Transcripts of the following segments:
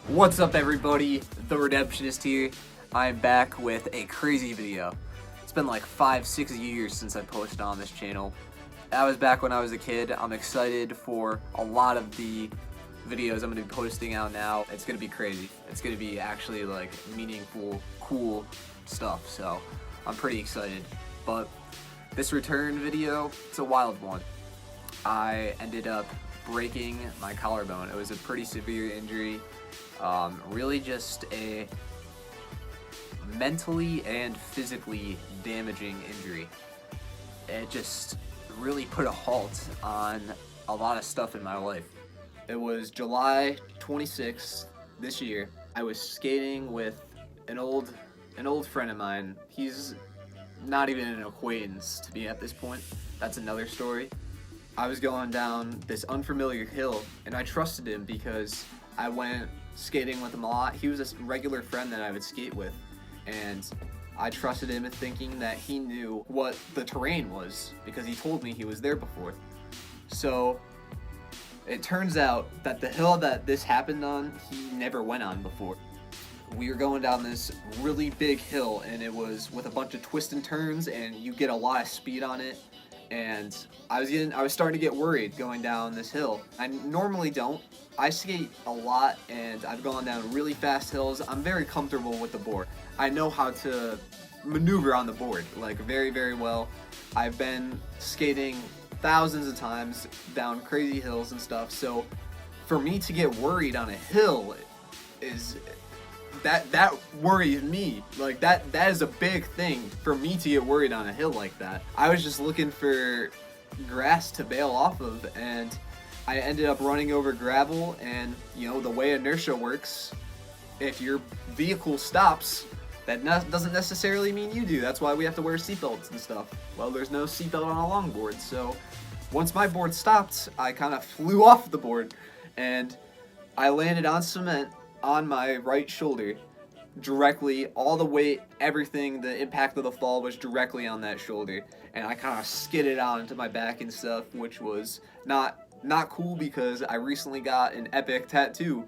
What's up, everybody? The Redemptionist here. I'm back with a crazy video. It's been like 5-6 years since I posted on this channel. That was back when I was a kid. I'm excited for a lot of the videos I'm going to be posting out now. It's going to be crazy. It's going to be actually like meaningful, cool stuff. So I'm pretty excited. But this return video, it's a wild one. I ended up breaking my collarbone. It was a pretty severe injury. Really just a mentally and physically damaging injury. It just really put a halt on a lot of stuff in my life. It was July 26th this year. I was skating with an old friend of mine. He's not even an acquaintance to me at this point. That's another story. I was going down this unfamiliar hill, and I trusted him because I went skating with him a lot. He was a regular friend that I would skate with, and I trusted him thinking that he knew what the terrain was because he told me he was there before. So it turns out that the hill that this happened on, he never went on before. We were going down this really big hill, and it was with a bunch of twists and turns, and you get a lot of speed on it. And I was starting to get worried going down this hill. I normally don't. I skate a lot, and I've gone down really fast hills. I'm very comfortable with the board. I know how to maneuver on the board, like very, very well. I've been skating thousands of times down crazy hills and stuff. So for me to get worried on a hill is that worries me. Like that is a big thing for me to get worried on a hill like that. I was just looking for grass to bail off of, and I ended up running over gravel. And you know, the way inertia works, if your vehicle stops, that doesn't necessarily mean you do. That's why we have to wear seatbelts and stuff. Well, there's no seatbelt on a longboard, so once my board stopped, I kind of flew off the board, and I landed on cement on my right shoulder, directly. All the weight, everything, the impact of the fall was directly on that shoulder, and I kind of skidded out into my back and stuff, which was not cool because I recently got an epic tattoo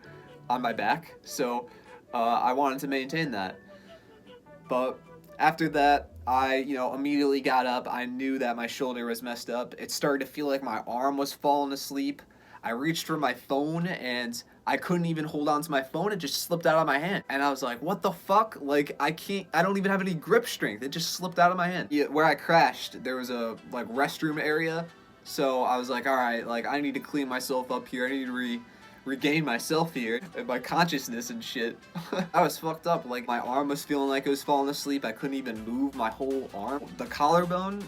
on my back, so I wanted to maintain that. But after that, I immediately got up. I knew that my shoulder was messed up. It started to feel like my arm was falling asleep. I reached for my phone, and I couldn't even hold on to my phone. It just slipped out of my hand. And I was like, what the fuck? Like, I don't even have any grip strength. It just slipped out of my hand. Yeah, where I crashed, there was a, like, restroom area. So I was like, all right, like, I need to clean myself up here. I need to regain myself here, and my consciousness and shit. I was fucked up. Like, my arm was feeling like it was falling asleep. I couldn't even move my whole arm. The collarbone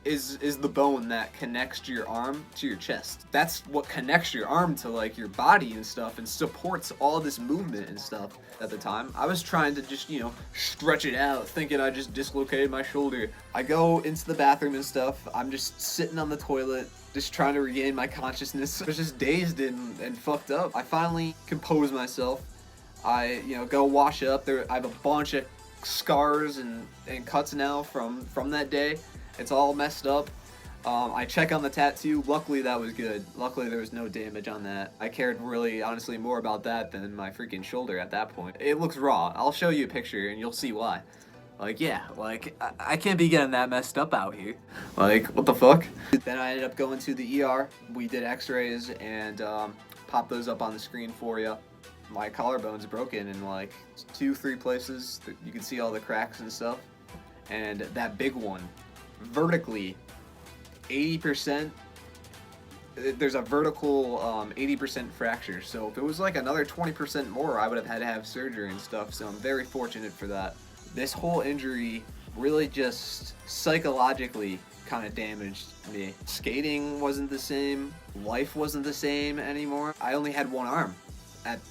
is the bone that connects your arm to your chest. That's what connects your arm to like your body and stuff, and supports all this movement and stuff. At the time, I was trying to just, stretch it out, thinking I just dislocated my shoulder. I go into the bathroom and stuff. I'm just sitting on the toilet, just trying to regain my consciousness. I was just dazed and fucked up. I finally compose myself. I, go wash up. I have a bunch of scars and cuts now from that day. It's all messed up. I check on the tattoo. Luckily, that was good. Luckily, there was no damage on that. I cared really, honestly, more about that than my freaking shoulder at that point. It looks raw. I'll show you a picture, and you'll see why. Like, yeah, like, I can't be getting that messed up out here. Like, what the fuck? Then I ended up going to the ER. We did x-rays and popped those up on the screen for you. My collarbone's broken in, like, 2-3 places. You can see all the cracks and stuff. And that big one, vertically, 80%, there's a vertical 80% fracture. So if it was like another 20% more, I would have had to have surgery and stuff. So I'm very fortunate for that. This whole injury really just psychologically kind of damaged me. Skating wasn't the same. Life wasn't the same anymore. I only had one arm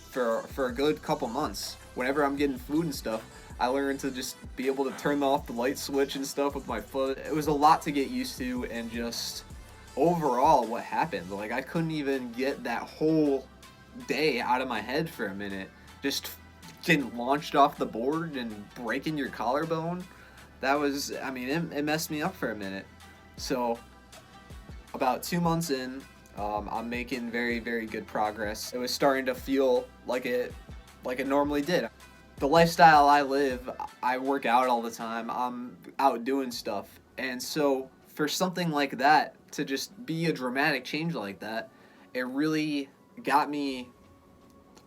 for a good couple months. Whenever I'm getting food and stuff, I learned to just be able to turn off the light switch and stuff with my foot. It was a lot to get used to, and just overall what happened. Like, I couldn't even get that whole day out of my head for a minute. Just getting launched off the board and breaking your collarbone. That was, it messed me up for a minute. So about 2 months in, I'm making very, very good progress. It was starting to feel like it like it normally did. The lifestyle I live, I work out all the time. I'm out doing stuff. And so for something like that to just be a dramatic change like that, it really got me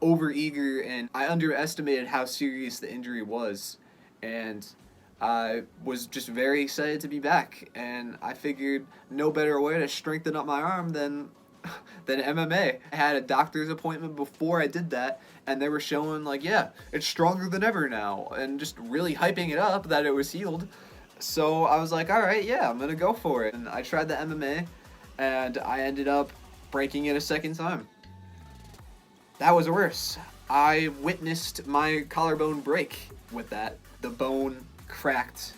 overeager, and I underestimated how serious the injury was. And I was just very excited to be back, and I figured no better way to strengthen up my arm than MMA. I had a doctor's appointment before I did that, and they were showing like, yeah, it's stronger than ever now, and just really hyping it up that it was healed. So I was like, all right, yeah, I'm gonna go for it. And I tried the MMA, and I ended up breaking it a second time. That was worse. I witnessed my collarbone break with that. The bone cracked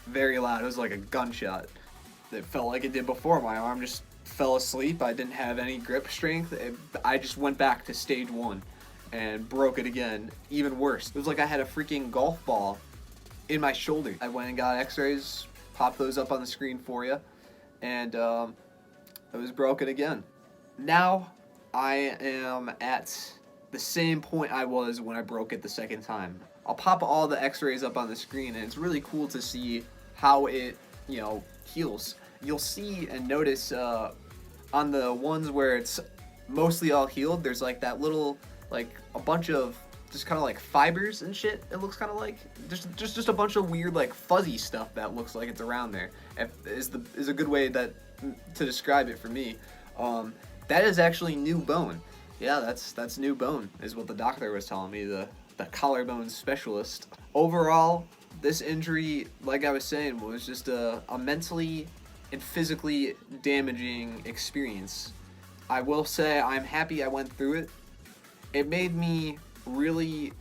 very loud. It was like a gunshot. It felt like it did before. My arm just fell asleep. I didn't have any grip strength. I just went back to stage 1 and broke it again. Even worse. It was like I had a freaking golf ball in my shoulder. I went and got x-rays, popped those up on the screen for you, and it was broken again. Now I am at the same point I was when I broke it the second time. I'll pop all the x-rays up on the screen, and it's really cool to see how it, heals. You'll see and notice on the ones where it's mostly all healed, there's like that little, like a bunch of just kind of like fibers and shit. It looks kind of like just a bunch of weird like fuzzy stuff that looks like it's around there. Is a good way to describe it for me. That is actually new bone. Yeah, that's new bone, is what the doctor was telling me, the collarbone specialist. Overall, this injury, like I was saying, was just a mentally and physically damaging experience. I will say I'm happy I went through it. It made me really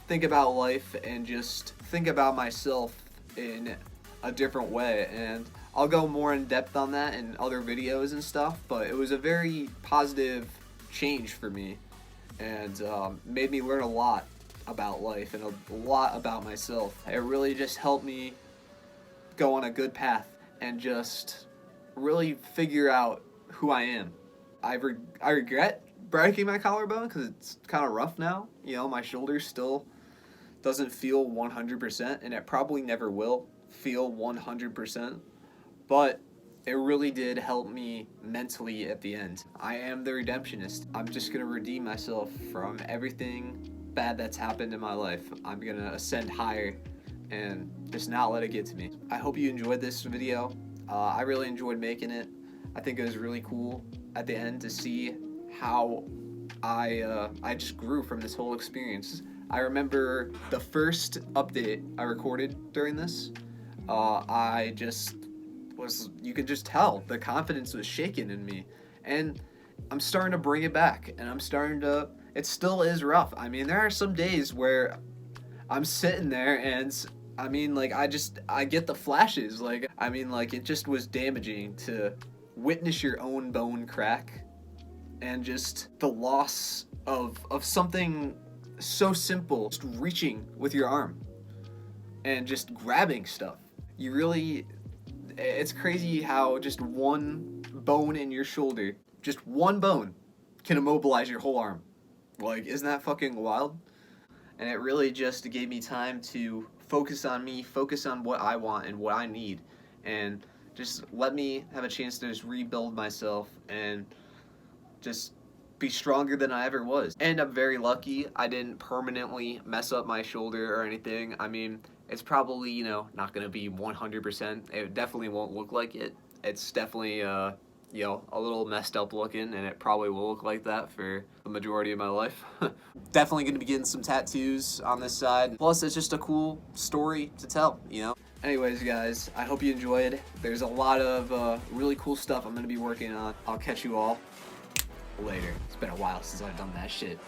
think about life and just think about myself in a different way, and I'll go more in depth on that in other videos and stuff, but it was a very positive change for me, and made me learn a lot about life and a lot about myself. It really just helped me go on a good path and just really figure out who I am. I regret breaking my collarbone because it's kind of rough now. My shoulder still doesn't feel 100%, and it probably never will feel 100%, but it really did help me mentally at the end. I am the Redemptionist. I'm just gonna redeem myself from everything bad that's happened in my life. I'm gonna ascend higher and just not let it get to me. I hope you enjoyed this video. I really enjoyed making it. I think it was really cool at the end to see how I just grew from this whole experience. I remember the first update I recorded during this, you could just tell the confidence was shaken in me, and I'm starting to bring it back, and it still is rough. I mean, there are some days where I'm sitting there and I get the flashes. It just was damaging to witness your own bone crack, and just the loss of something so simple, just reaching with your arm and just grabbing stuff. It's crazy how just one bone in your shoulder, just one bone, can immobilize your whole arm. Isn't that fucking wild? And it really just gave me time to focus on me, focus on what I want and what I need, and just let me have a chance to just rebuild myself and just be stronger than I ever was. And I'm very lucky I didn't permanently mess up my shoulder or anything. I mean, it's probably, not gonna be 100%. It definitely won't look like it. It's definitely, a little messed up looking, and it probably will look like that for the majority of my life. Definitely gonna be getting some tattoos on this side. Plus, it's just a cool story to tell, Anyways, guys, I hope you enjoyed. There's a lot of really cool stuff I'm gonna be working on. I'll catch you all later. It's been a while since I've done that shit.